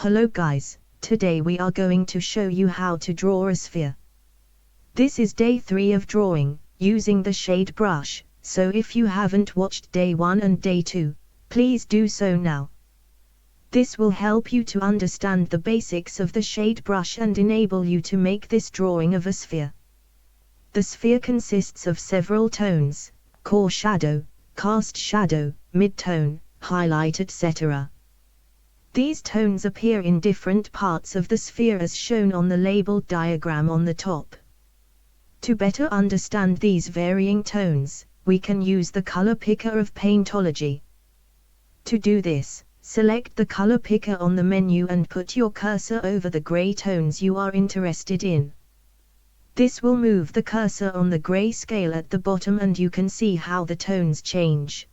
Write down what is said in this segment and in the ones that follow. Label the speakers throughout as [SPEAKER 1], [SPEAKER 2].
[SPEAKER 1] Hello guys, today we are going to show you how to draw a sphere. This is day 3 of drawing, using the shade brush, so if you haven't watched day 1 and day 2, please do so now. This will help you to understand the basics of the shade brush and enable you to make this drawing of a sphere. The sphere consists of several tones: core shadow, cast shadow, mid-tone, highlight, etc. These tones appear in different parts of the sphere as shown on the labeled diagram on the top. To better understand these varying tones, we can use the color picker of Paintology. To do this, select the color picker on the menu and put your cursor over the gray tones you are interested in. This will move the cursor on the gray scale at the bottom and you can see how the tones change.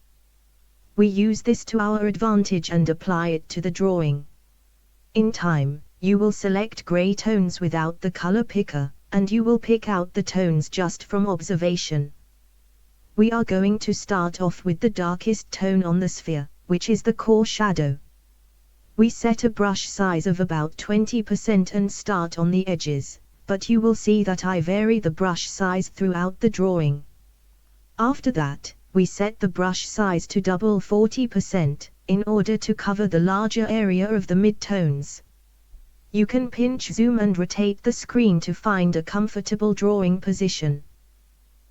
[SPEAKER 1] We use this to our advantage and apply it to the drawing. In time, you will select gray tones without the color picker, and you will pick out the tones just from observation. We are going to start off with the darkest tone on the sphere, which is the core shadow. We set a brush size of about 20% and start on the edges, but you will see that I vary the brush size throughout the drawing. After that, we set the brush size to double 40%, in order to cover the larger area of the mid-tones. You can pinch, zoom and rotate the screen to find a comfortable drawing position.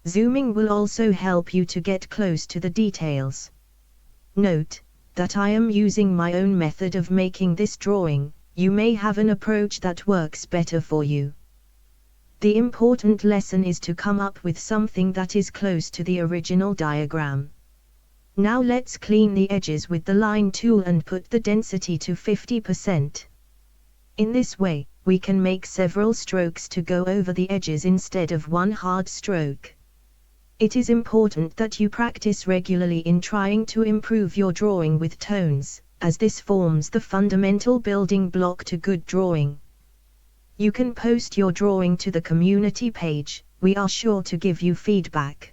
[SPEAKER 1] Zooming will also help you to get close to the details. Note that I am using my own method of making this drawing. You may have an approach that works better for you. The important lesson is to come up with something that is close to the original diagram. Now let's clean the edges with the line tool and put the density to 50%. In this way, we can make several strokes to go over the edges instead of one hard stroke. It is important that you practice regularly in trying to improve your drawing with tones, as this forms the fundamental building block to good drawing. You can post your drawing to the community page. We are sure to give you feedback.